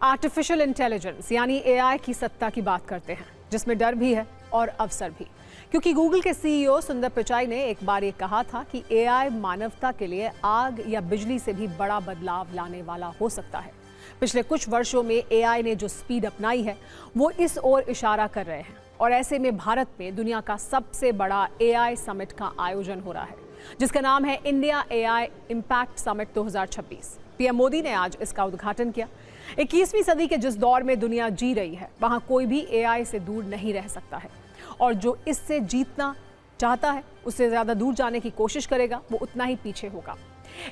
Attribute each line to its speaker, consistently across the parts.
Speaker 1: Artificial intelligence यानी AI की सत्ता की बात करते हैं, जिसमें डर भी है और अवसर भी। क्योंकि गूगल के सीईओ सुंदर पिचाई ने एक बार ये कहा था कि एआई मानवता के लिए आग या बिजली से भी बड़ा बदलाव लाने वाला हो सकता है। पिछले कुछ वर्षों में एआई ने जो स्पीड अपनाई है वो इस ओर इशारा कर रहे हैं, और ऐसे में भारत में दुनिया का सबसे बड़ा एआई समिट का आयोजन हो रहा है, जिसका नाम है India AI impact summit 2026। PM Modi ने आज इसका उद्घाटन किया। 21वीं सदी के जिस दौर में दुनिया जी रही है, वहां कोई भी एआई से दूर नहीं रह सकता है, और जो इससे जीतना चाहता है, उससे ज्यादा दूर जाने की कोशिश करेगा, वो उतना ही पीछे होगा।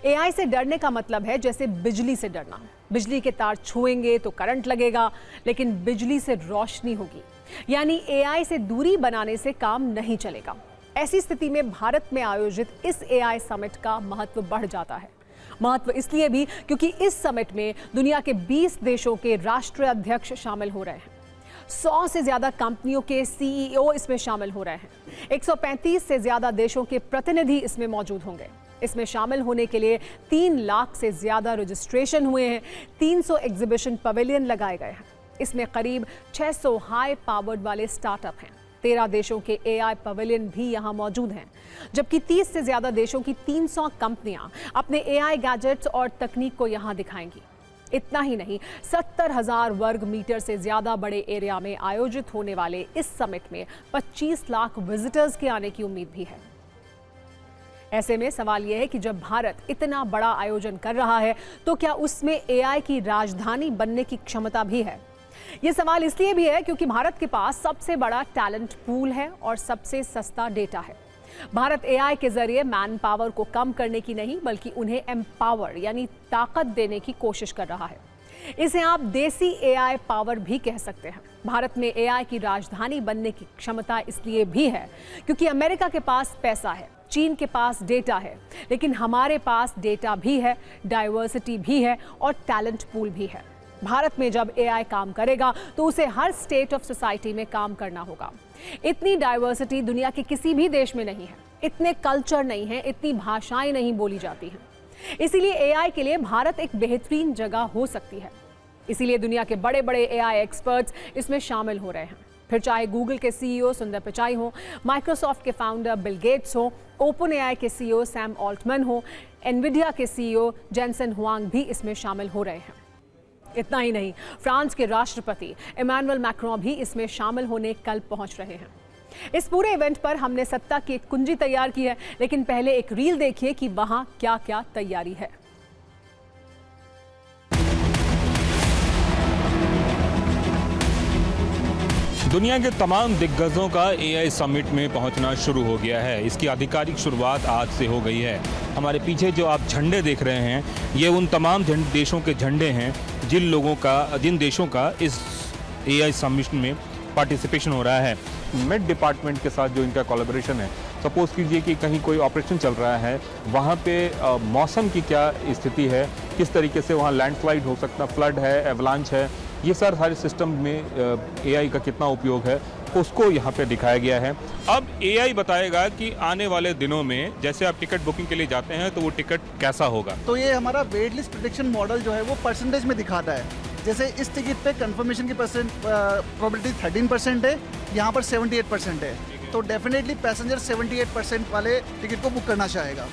Speaker 1: एआई से डरने का मतलब है जैसे बिजली से डरना। बिजली के तार छुएंगे तो करंट लगेगा, लेकिन बिजली से रोशनी होगी, यानी एआई से दूरी बनाने से काम नहीं चलेगा। ऐसी स्थिति में भारत में आयोजित इस एआई समिट का महत्व बढ़ जाता है। महत्व इसलिए भी क्योंकि इस समिट में दुनिया के 20 देशों के राष्ट्रीय अध्यक्ष शामिल हो रहे हैं। 100 से ज्यादा कंपनियों के सीईओ इसमें शामिल हो रहे हैं। 135 से ज्यादा देशों के प्रतिनिधि इसमें मौजूद होंगे। इसमें शामिल होने के लिए 3 लाख से ज्यादा रजिस्ट्रेशन हुए हैं। 300 एग्जीबिशन पवेलियन लगाए गए हैं। इसमें करीब 600 हाई पावर्ड वाले स्टार्टअप हैं। 13 देशों के एआई पवेलियन भी यहां मौजूद हैं, जबकि 30 से ज्यादा देशों की 300 कंपनियां अपने एआई गैजेट्स और तकनीक को यहां दिखाएंगी। इतना ही नहीं, 70,000 वर्ग मीटर से ज्यादा बड़े एरिया में आयोजित होने वाले इस समिट में 25 लाख विजिटर्स के आने की उम्मीद भी है। ऐसे में सवाल यह है कि जब भारत इतना बड़ा आयोजन कर रहा है, तो क्या उसमें एआई की राजधानी बनने की क्षमता भी है? ये सवाल इसलिए भी है क्योंकि भारत के पास सबसे बड़ा टैलेंट पूल है और सबसे सस्ता डेटा है। भारत एआई के जरिए मैन पावर को कम करने की नहीं, बल्कि उन्हें एम्पावर यानी ताकत देने की कोशिश कर रहा है। इसे आप देसी एआई पावर भी कह सकते हैं। भारत में एआई की राजधानी बनने की क्षमता इसलिए भी है क्योंकि अमेरिका के पास पैसा है, चीन के पास डेटा है, लेकिन हमारे पास डेटा भी है, डाइवर्सिटी भी है और टैलेंट पूल भी है। भारत में जब एआई काम करेगा तो उसे हर स्टेट ऑफ सोसाइटी में काम करना होगा। इतनी डाइवर्सिटी दुनिया के किसी भी देश में नहीं है, इतने कल्चर नहीं है, इतनी भाषाएं नहीं बोली जाती हैं। इसीलिए एआई के लिए भारत एक बेहतरीन जगह हो सकती है। इसीलिए दुनिया के बड़े बड़े एआई एक्सपर्ट्स इसमें शामिल हो रहे हैं। फिर चाहे गूगल के सीईओ सुंदर पिचाई हो, माइक्रोसॉफ्ट के फाउंडर बिल गेट्स हो, ओपन एआई के सीईओ सैम ऑल्टमैन हो, एनविडिया के सीईओ जेनसेन हुआंग भी इसमें शामिल हो रहे हैं। इतना ही नहीं, फ्रांस के राष्ट्रपति इमैनुअल मैक्रों भी इसमें शामिल होने कल पहुंच रहे हैं। इस पूरे इवेंट पर हमने सत्ता की एक कुंजी तैयार की है, लेकिन पहले एक रील देखिए कि वहां क्या क्या तैयारी है।
Speaker 2: दुनिया के तमाम दिग्गजों का एआई समिट में पहुंचना शुरू हो गया है। इसकी आधिकारिक शुरुआत आज से हो गई है। हमारे पीछे जो आप झंडे देख रहे हैं, ये उन तमाम देशों के झंडे हैं जिन देशों का इस एआई समिट में पार्टिसिपेशन हो रहा है। मेट डिपार्टमेंट के साथ जो इनका कोलैबोरेशन है, सपोज कीजिए कि कहीं कोई ऑपरेशन चल रहा है, वहाँ पे मौसम की क्या स्थिति है, किस तरीके से वहाँ लैंडस्लाइड हो सकता, फ्लड है, एवलांच है, ये सारे सिस्टम में एआई का कितना उपयोग है, उसको यहाँ पे दिखाया गया है। अब एआई बताएगा कि आने वाले दिनों में जैसे आप टिकट बुकिंग के लिए जाते हैं तो वो टिकट कैसा होगा।
Speaker 3: तो ये हमारा वेट लिस्ट प्रेडिक्शन मॉडल जो है वो परसेंटेज में दिखाता है। जैसे इस टिकट पे कंफर्मेशन की प्रोबेबिलिटी 13% है, यहाँ पर 78% है। तो डेफिनेटली पैसेंजर 78% वाले टिकट को बुक करना चाहेगा।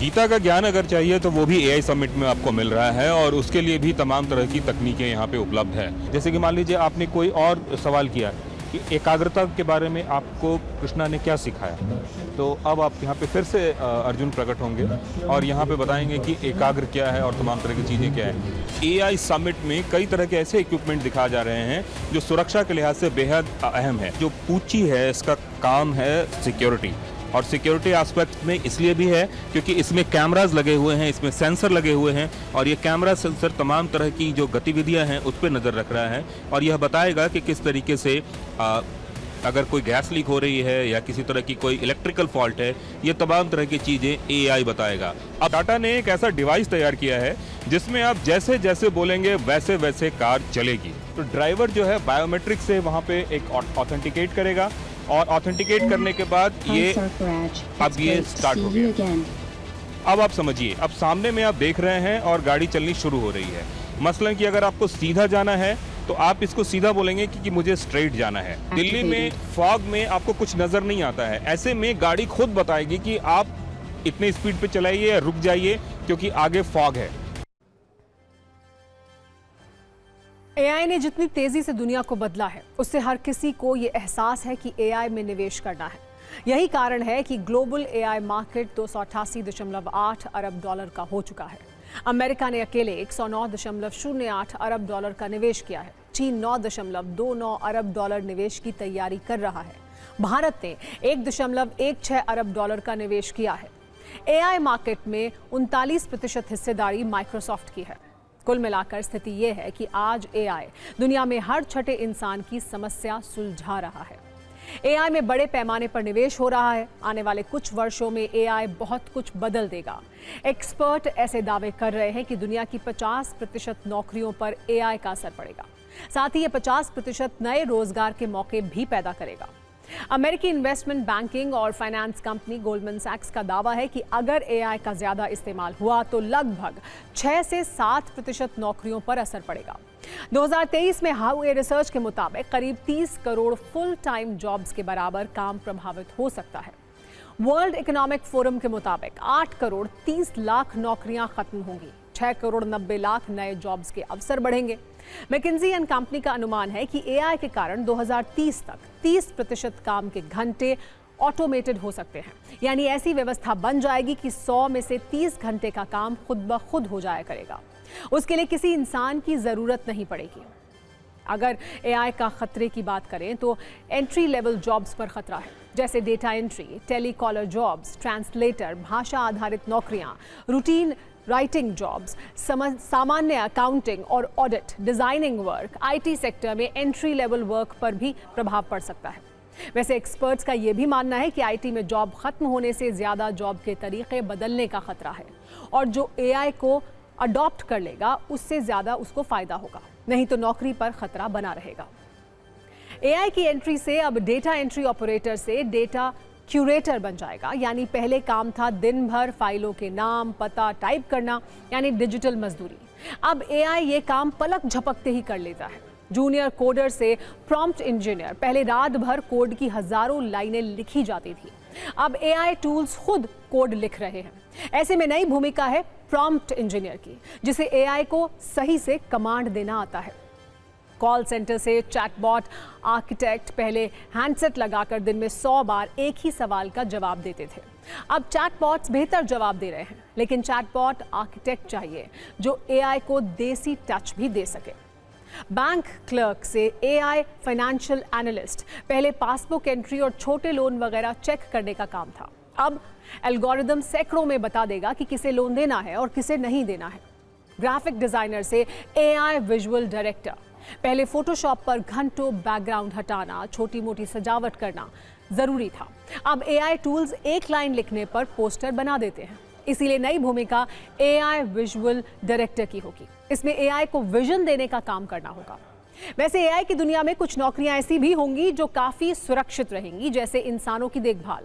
Speaker 2: गीता का ज्ञान अगर चाहिए तो वो भी एआई समिट में आपको मिल रहा है, और उसके लिए भी तमाम तरह की तकनीकें यहाँ पे उपलब्ध है। जैसे कि मान लीजिए आपने कोई और सवाल किया कि एकाग्रता के बारे में आपको कृष्णा ने क्या सिखाया, तो अब आप यहाँ पे फिर से अर्जुन प्रकट होंगे और यहाँ पे बताएंगे कि एकाग्र क्या है और तमाम तरह की चीज़ें क्या है। एआई समिट में कई तरह के ऐसे इक्विपमेंट दिखाए जा रहे हैं जो सुरक्षा के लिहाज से बेहद अहम है। जो पूची है, इसका काम है सिक्योरिटी, और सिक्योरिटी एस्पेक्ट में इसलिए भी है क्योंकि इसमें कैमरास लगे हुए हैं, इसमें सेंसर लगे हुए हैं, और ये कैमरा सेंसर तमाम तरह की जो गतिविधियां हैं उस पर नज़र रख रहा है, और यह बताएगा कि किस तरीके से अगर कोई गैस लीक हो रही है या किसी तरह की कोई इलेक्ट्रिकल फॉल्ट है, ये तमाम तरह की चीज़ें एआई बताएगा। अब टाटा ने एक ऐसा डिवाइस तैयार किया है जिसमें आप जैसे जैसे बोलेंगे वैसे वैसे कार चलेगी। तो ड्राइवर जो है बायोमेट्रिक से वहाँ पे एक ऑथेंटिकेट करेगा, और ऑथेंटिकेट करने के बाद ये अब ये स्टार्ट हो गया। अब आप समझिए, अब सामने में आप देख रहे हैं और गाड़ी चलनी शुरू हो रही है। मसलन कि अगर आपको सीधा जाना है तो आप इसको सीधा बोलेंगे कि मुझे स्ट्रेट जाना है। दिल्ली में फॉग में आपको कुछ नजर नहीं आता है, ऐसे में गाड़ी खुद बताएगी कि आप इतने स्पीड पे चलाइए या रुक जाइए क्योंकि आगे फॉग है।
Speaker 1: एआई ने जितनी तेजी से दुनिया को बदला है, उससे हर किसी को ये एहसास है कि एआई में निवेश करना है। यही कारण है कि ग्लोबल एआई मार्केट 288.8 अरब डॉलर का हो चुका है। अमेरिका ने अकेले 109.08 अरब डॉलर का निवेश किया है। चीन 9.29 अरब डॉलर निवेश की तैयारी कर रहा है। भारत ने 1.16 अरब डॉलर का निवेश किया है। एआई मार्केट में 39% हिस्सेदारी माइक्रोसॉफ्ट की है। कुल मिलाकर स्थिति यह है कि आज एआई दुनिया में हर छठे इंसान की समस्या सुलझा रहा है। एआई में बड़े पैमाने पर निवेश हो रहा है। आने वाले कुछ वर्षों में एआई बहुत कुछ बदल देगा। एक्सपर्ट ऐसे दावे कर रहे हैं कि दुनिया की 50% नौकरियों पर एआई का असर पड़ेगा। साथ ही ये 50% नए रोजगार के मौके भी पैदा करेगा। अमेरिकी इन्वेस्टमेंट बैंकिंग और फाइनेंस कंपनी गोल्डमैन सैक्स का दावा है कि अगर एआई का ज्यादा इस्तेमाल हुआ तो लगभग 6 से 7% नौकरियों पर असर पड़ेगा। 2023 में हाउए रिसर्च के मुताबिक करीब 30 करोड़ फुल टाइम जॉब्स के बराबर काम प्रभावित हो सकता है। वर्ल्ड इकोनॉमिक फोरम के मुताबिक 8 करोड़ 30 लाख नौकरियां खत्म होंगी। 6 करोड़ 90 लाख नए जॉब्स के अवसर बढ़ेंगे। मैकिंजी एंड कंपनी का अनुमान है कि एआई के कारण 2030 तक 30% काम के घंटे ऑटोमेटेड हो सकते हैं। यानी ऐसी व्यवस्था बन जाएगी कि 100 में से 30 घंटे का काम खुद ब खुद हो जाया करेगा। उसके लिए किसी इंसान की ज़रूरत नहीं पड़ेगी। अगर एआई का खतरे की बात करें तो एंट्री लेवल जॉब्स पर खतरा है, जैसे data entry, telecaller jobs, translator, भाषा आधारित नौकरियां, रूटीन राइटिंग जॉब्स, सामान्य अकाउंटिंग और audit, designing work, IT sector में एंट्री लेवल वर्क पर भी प्रभाव पड़ सकता है। वैसे एक्सपर्ट्स का यह भी मानना है कि आईटी में जॉब खत्म होने से ज्यादा जॉब के तरीके बदलने का खतरा है और जो एआई को अडॉप्ट कर लेगा उससे ज्यादा उसको फायदा होगा, नहीं तो नौकरी पर खतरा बना रहेगा। एआई की एंट्री से अब डेटा एंट्री ऑपरेटर से डेटा क्यूरेटर बन जाएगा। यानी पहले काम था दिन भर फाइलों के नाम पता टाइप करना, यानी डिजिटल मजदूरी। अब एआई ये काम पलक झपकते ही कर लेता है। जूनियर कोडर से प्रॉम्प्ट इंजीनियर, पहले रात भर कोड की हजारों लाइनें लिखी जाती थी, अब एआई टूल्स खुद कोड लिख रहे हैं। ऐसे में नई भूमिका है प्रॉम्प्ट इंजीनियर की, जिसे एआई को सही से कमांड देना आता है। कॉल सेंटर से चैटबॉट आर्किटेक्ट पहले हैंडसेट लगाकर दिन में 100 बार एक ही सवाल का जवाब देते थे। अब चैटबॉट्स बेहतर जवाब दे रहे हैं, लेकिन चैटबॉट आर्किटेक्ट चाहिए जो एआई को देसी टच भी दे सके। बैंक क्लर्क से एआई फाइनेंशियल एनालिस्ट, पहले पासबुक एंट्री और छोटे लोन वगैरह चेक करने का काम था। अब एल्गोरिदम सैकड़ों में बता देगा कि किसे लोन देना है और किसे नहीं देना है। ग्राफिक डिजाइनर से एआई विजुअल डायरेक्टर, पहले फोटोशॉप पर घंटों बैकग्राउंड हटाना, छोटी मोटी सजावट करना जरूरी था। अब एआई टूल्स एक लाइन लिखने पर पोस्टर बना देते हैं। इसीलिए नई भूमिका एआई विजुअल डायरेक्टर की होगी। इसमें एआई को विजन देने का काम करना होगा। वैसे एआई की दुनिया में कुछ नौकरियां ऐसी भी होंगी जो काफी सुरक्षित रहेंगी, जैसे इंसानों की देखभाल,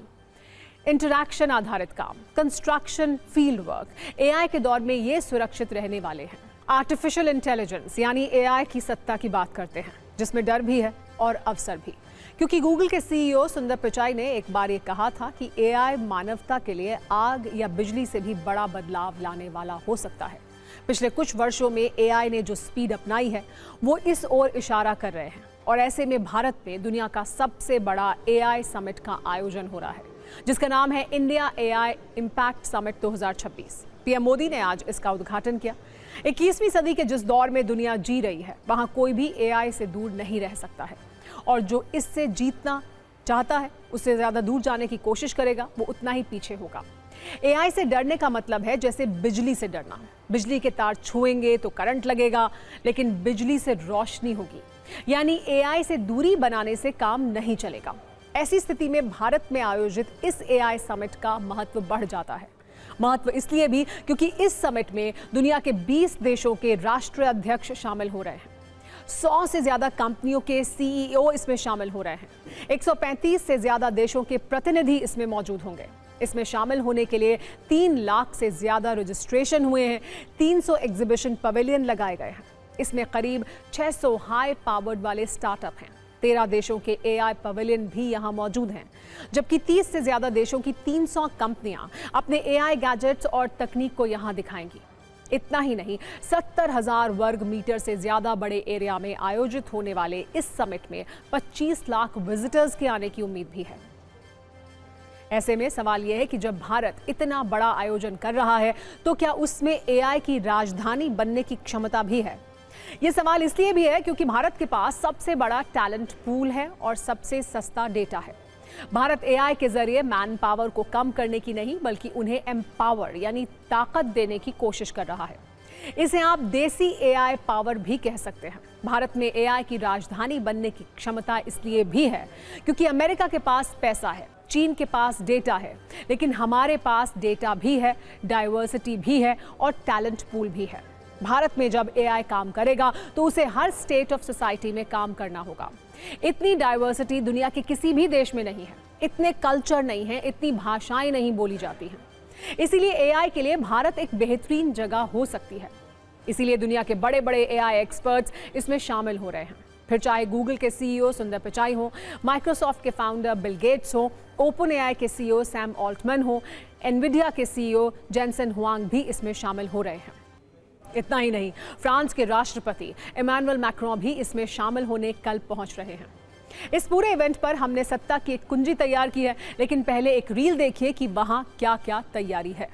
Speaker 1: इंटरैक्शन आधारित काम, कंस्ट्रक्शन, फील्ड वर्क। एआई के दौर में ये सुरक्षित रहने वाले हैं। आर्टिफिशियल इंटेलिजेंस यानी एआई की सत्ता की बात करते हैं, जिसमें डर भी है और अवसर भी। क्योंकि गूगल के सीईओ सुंदर पिचाई ने एक बार ये कहा था कि एआई मानवता के लिए आग या बिजली से भी बड़ा बदलाव लाने वाला हो सकता है। पिछले कुछ वर्षों में एआई ने जो स्पीड अपनाई है वो इस ओर इशारा कर रहे हैं और ऐसे में भारत में दुनिया का सबसे बड़ा एआई समिट का आयोजन हो रहा है, जिसका नाम है India AI impact summit 2026। PM Modi ने आज इसका उद्घाटन किया। 21वीं सदी के जिस दौर में दुनिया जी रही है, वहां कोई भी एआई से दूर नहीं रह सकता है और जो इससे जीतना चाहता है, उससे ज्यादा दूर जाने की कोशिश करेगा, वो उतना ही पीछे होगा। एआई से डरने का मतलब है जैसे बिजली से डरना। बिजली के तार छुएंगे तो करंट लगेगा, लेकिन बिजली से रोशनी होगी। यानी एआई से दूरी बनाने से काम नहीं चलेगा। ऐसी स्थिति में भारत में आयोजित इस एआई समिट का महत्व बढ़ जाता है। महत्व इसलिए भी क्योंकि इस समिट में दुनिया के 20 देशों के राष्ट्राध्यक्ष शामिल हो रहे हैं। 100 से ज्यादा कंपनियों के सीईओ इसमें शामिल हो रहे हैं। 135 से ज्यादा देशों के प्रतिनिधि इसमें मौजूद होंगे। इसमें शामिल होने के लिए 3 लाख से ज्यादा रजिस्ट्रेशन हुए हैं। 300 एग्जीबिशन पवेलियन लगाए गए हैं। इसमें करीब 600 हाई पावर्ड वाले स्टार्टअप हैं। 13 देशों के AI पवेलियन भी यहां मौजूद हैं, जबकि 30 से ज्यादा देशों की 300 कंपनियां अपने AI गैजेट्स और तकनीक को यहां दिखाएंगी। इतना ही नहीं, 70,000 वर्ग मीटर से ज्यादा बड़े एरिया में आयोजित होने वाले इस समिट में 25 लाख विजिटर्स के आने की उम्मीद भी है। ऐसे में सवाल यह है कि जब भारत इतना बड़ा आयोजन कर रहा है तो क्या उसमें AI की राजधानी बनने की क्षमता भी है? ये सवाल इसलिए भी है क्योंकि भारत के पास सबसे बड़ा टैलेंट पूल है और सबसे सस्ता डेटा है। भारत AI के जरिए मैन पावर को कम करने की नहीं बल्कि उन्हें एम्पावर यानी ताकत देने की कोशिश कर रहा है। इसे आप देसी AI पावर भी कह सकते हैं। भारत में AI की राजधानी बनने की क्षमता इसलिए भी है क्योंकि अमेरिका के पास पैसा है, चीन के पास डेटा है, लेकिन हमारे पास डेटा भी है, डाइवर्सिटी भी है और टैलेंट पूल भी है। भारत में जब AI काम करेगा तो उसे हर स्टेट ऑफ सोसाइटी में काम करना होगा। इतनी डाइवर्सिटी दुनिया के किसी भी देश में नहीं है, इतने कल्चर नहीं है, इतनी भाषाएं नहीं बोली जाती हैं। इसीलिए AI के लिए भारत एक बेहतरीन जगह हो सकती है। इसीलिए दुनिया के बड़े बड़े AI एक्सपर्ट्स इसमें शामिल हो रहे हैं। फिर चाहे गूगल के CEO सुंदर पिचाई हो, माइक्रोसॉफ्ट के फाउंडर बिल गेट्स हो, OpenAI के CEO सैम ऑल्टमैन हो, एनविडिया के CEO जेनसेन हुआंग भी इसमें शामिल हो रहे हैं। इतना ही नहीं, फ्रांस के राष्ट्रपति इमैनुअल मैक्रों भी इसमें शामिल होने कल पहुंच रहे हैं। इस पूरे इवेंट पर हमने सत्ता की एक कुंजी तैयार की है, लेकिन पहले एक रील देखिए कि वहां क्या क्या तैयारी है।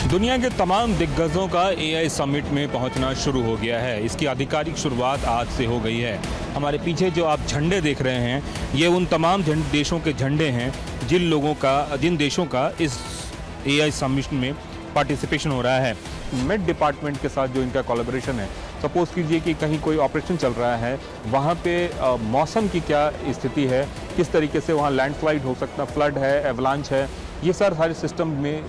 Speaker 2: दुनिया के तमाम दिग्गजों का AI समिट में पहुंचना शुरू हो गया है। इसकी आधिकारिक शुरुआत आज से हो गई है। हमारे पीछे जो आप झंडे देख रहे हैं, ये उन तमाम देशों के झंडे हैं जिन देशों का इस AI समिट में पार्टिसिपेशन हो रहा है। मेट डिपार्टमेंट के साथ जो इनका कोलैबोरेशन है, सपोज कीजिए कि कहीं कोई ऑपरेशन चल रहा है, वहाँ पे मौसम की क्या स्थिति है, किस तरीके से वहाँ लैंडस्लाइड हो सकता, फ्लड है, एवलांच है, ये सारे सिस्टम में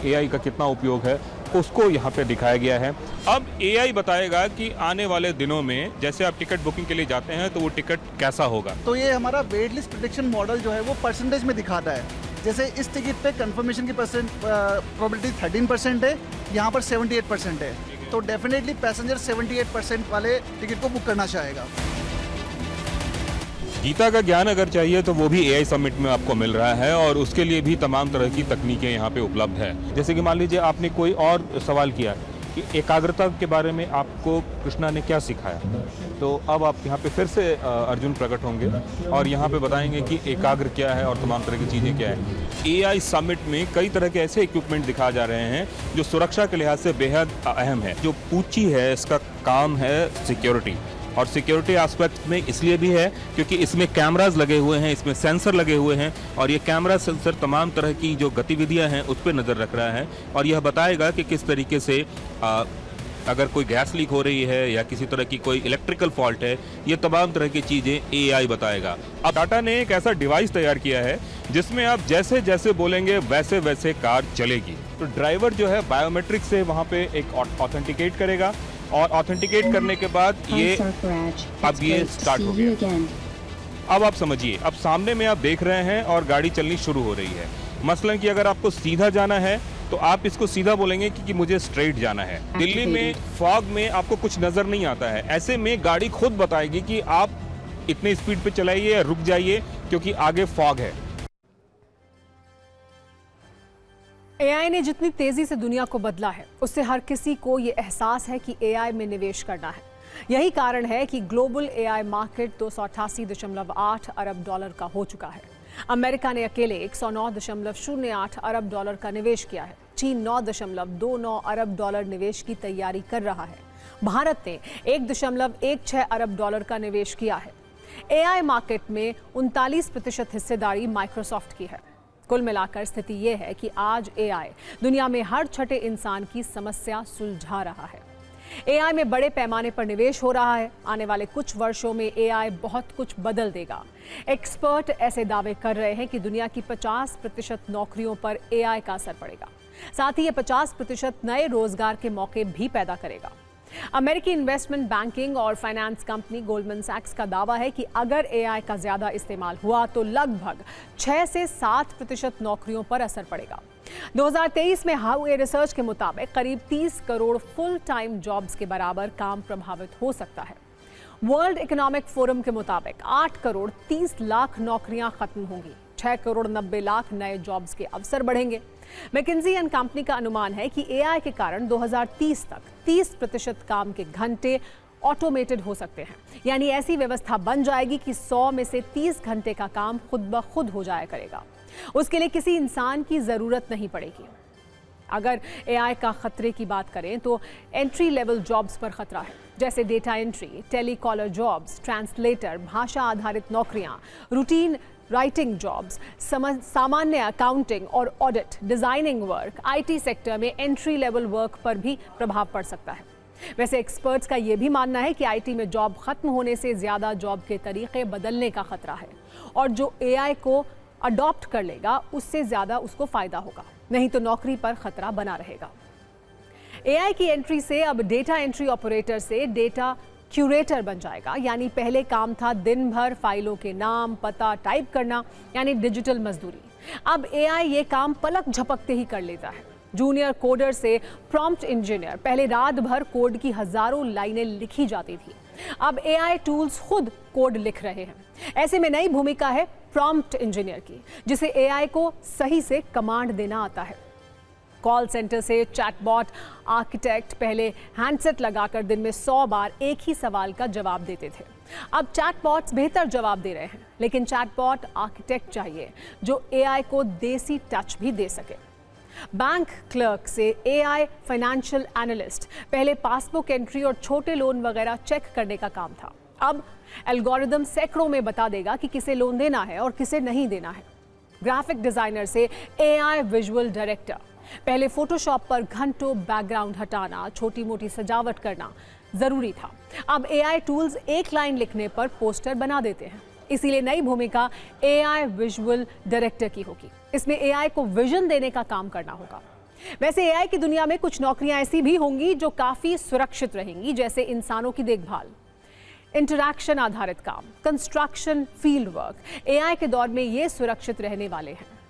Speaker 2: AI का कितना उपयोग है, उसको यहाँ पे दिखाया गया है। अब AI बताएगा कि आने वाले दिनों में जैसे आप टिकट बुकिंग के लिए जाते हैं तो वो टिकट कैसा होगा।
Speaker 3: तो ये हमारा वेट लिस्ट प्रेडिक्शन मॉडल जो है वो परसेंटेज में दिखाता है। जैसे इस टिकट पे कंफर्मेशन की प्रोबेबिलिटी 13% है, यहाँ पर 78% है। तो डेफिनेटली पैसेंजर 78% वाले टिकट को बुक करना चाहेगा।
Speaker 2: गीता का ज्ञान अगर चाहिए तो वो भी AI समिट में आपको मिल रहा है और उसके लिए भी तमाम तरह की तकनीकें यहाँ पे उपलब्ध है। जैसे कि मान लीजिए आपने कोई और सवाल किया कि एकाग्रता के बारे में आपको कृष्णा ने क्या सिखाया, तो अब आप यहाँ पे फिर से अर्जुन प्रकट होंगे और यहाँ पे बताएंगे कि एकाग्र क्या है और तमाम तरह की चीज़ें क्या है। AI समिट में कई तरह के ऐसे इक्विपमेंट दिखाए जा रहे हैं जो सुरक्षा के लिहाज से बेहद अहम है। जो पूची है इसका काम है सिक्योरिटी, और सिक्योरिटी एस्पेक्ट में इसलिए भी है क्योंकि इसमें कैमरास लगे हुए हैं, इसमें सेंसर लगे हुए हैं और ये कैमरा सेंसर तमाम तरह की जो गतिविधियां हैं उस पर नज़र रख रहा है और यह बताएगा कि किस तरीके से अगर कोई गैस लीक हो रही है या किसी तरह की कोई इलेक्ट्रिकल फॉल्ट है, ये तमाम तरह की चीज़ें AI बताएगा। अब टाटा ने एक ऐसा डिवाइस तैयार किया है जिसमें आप जैसे जैसे बोलेंगे वैसे वैसे कार चलेगी। तो ड्राइवर जो है बायोमेट्रिक से वहाँ पे एक ऑथेंटिकेट करेगा और ऑथेंटिकेट करने के बाद ये अब ये स्टार्ट हो गया। अब आप समझिए, अब सामने में आप देख रहे हैं और गाड़ी चलनी शुरू हो रही है। मसलन कि अगर आपको सीधा जाना है तो आप इसको सीधा बोलेंगे कि मुझे स्ट्रेट जाना है। दिल्ली में फॉग में आपको कुछ नजर नहीं आता है, ऐसे में गाड़ी खुद बताएगी कि आप इतने स्पीड पे चलाइए या रुक जाइए क्योंकि आगे फॉग है।
Speaker 1: AI ने जितनी तेजी से दुनिया को बदला है, उससे हर किसी को ये एहसास है कि AI में निवेश करना है। यही कारण है कि ग्लोबल AI मार्केट 288.8 अरब डॉलर का हो चुका है। अमेरिका ने अकेले 109.08 अरब डॉलर का निवेश किया है। चीन 9.29 अरब डॉलर निवेश की तैयारी कर रहा है। भारत ने 1.16 अरब डॉलर का निवेश किया है। AI मार्केट में 39% हिस्सेदारी माइक्रोसॉफ्ट की है। कुल मिलाकर स्थिति यह है कि आज AI दुनिया में हर छठे इंसान की समस्या सुलझा रहा है। AI में बड़े पैमाने पर निवेश हो रहा है। आने वाले कुछ वर्षों में AI बहुत कुछ बदल देगा। एक्सपर्ट ऐसे दावे कर रहे हैं कि दुनिया की 50% नौकरियों पर AI का असर पड़ेगा। साथ ही ये 50% नए रोजगार के मौके भी पैदा करेगा। अमेरिकी इन्वेस्टमेंट बैंकिंग और फाइनेंस कंपनी गोल्डमैन सैक्स का दावा है कि अगर एआई का ज्यादा इस्तेमाल हुआ तो लगभग 6 से 7% नौकरियों पर असर पड़ेगा। 2023 में हाउए रिसर्च के मुताबिक करीब 30 करोड़ फुल टाइम जॉब्स के बराबर काम प्रभावित हो सकता है। वर्ल्ड इकोनॉमिक फोरम के मुताबिक 8 करोड़ 30 लाख नौकरियां खत्म होंगी, 6 करोड़ 90 लाख नए जॉब्स के अवसर बढ़ेंगे। मैकिंजी एंड कंपनी का अनुमान है कि एआई के कारण 2030 तक 30% काम के घंटे ऑटोमेटेड हो सकते हैं, यानी ऐसी व्यवस्था बन जाएगी कि 100 में से 30 घंटे का काम खुद ब खुद हो जाया करेगा। उसके लिए किसी इंसान की ज़रूरत नहीं पड़ेगी। अगर एआई का खतरे की बात करें तो एंट्री लेवल जॉब्स पर खतरा है, जैसे data entry, telecaller jobs, translator, भाषा आधारित नौकरियां, रूटीन राइटिंग जॉब्स, सामान्य अकाउंटिंग और audit, designing work, IT sector में एंट्री लेवल वर्क पर भी प्रभाव पड़ सकता है। वैसे एक्सपर्ट्स का यह भी मानना है कि आईटी में जॉब खत्म होने से ज्यादा जॉब के तरीके बदलने का खतरा है, और जो एआई को अडॉप्ट कर लेगा उससे ज्यादा उसको फायदा होगा, नहीं तो नौकरी पर खतरा बना रहेगा। एआई की एंट्री से अब डेटा एंट्री ऑपरेटर से डेटा क्यूरेटर बन जाएगा, यानी पहले काम था दिन भर फाइलों के नाम पता टाइप करना, यानी डिजिटल मजदूरी। अब एआई ये काम पलक झपकते ही कर लेता है। जूनियर कोडर से प्रॉम्प्ट इंजीनियर, पहले रात भर कोड की हजारों लाइनें लिखी जाती थी, अब एआई टूल्स खुद कोड लिख रहे हैं। ऐसे में नई भूमिका है प्रॉम्प्ट इंजीनियर की, जिसे एआई को सही से कमांड देना आता है। कॉल सेंटर से चैटबॉट आर्किटेक्ट पहले हैंडसेट लगाकर दिन में 100 बार एक ही सवाल का जवाब देते थे। अब चैटबॉट्स बेहतर जवाब दे रहे हैं, लेकिन चैटबॉट आर्किटेक्ट चाहिए जो एआई को देसी टच भी दे सके। बैंक क्लर्क से एआई फाइनेंशियल एनालिस्ट, पहले पासबुक एंट्री और छोटे लोन वगैरह चेक करने का काम था, अब एल्गोरिदम सैकड़ों में बता देगा कि किसे लोन देना है और किसे नहीं देना है। ग्राफिक डिजाइनर से एआई विजुअल डायरेक्टर, पहले फोटोशॉप पर घंटों बैकग्राउंड हटाना, छोटी मोटी सजावट करना जरूरी था, अब एआई टूल्स एक लाइन लिखने पर पोस्टर बना देते हैं। इसीलिए नई भूमिका एआई विजुअल डायरेक्टर की होगी। इसमें एआई को विजन देने का काम करना होगा। वैसे एआई की दुनिया में कुछ नौकरियां ऐसी भी होंगी जो काफी सुरक्षित रहेंगी, जैसे इंसानों की देखभाल, इंटरैक्शन आधारित काम, कंस्ट्रक्शन, फील्ड वर्क। एआई के दौर में ये सुरक्षित रहने वाले हैं।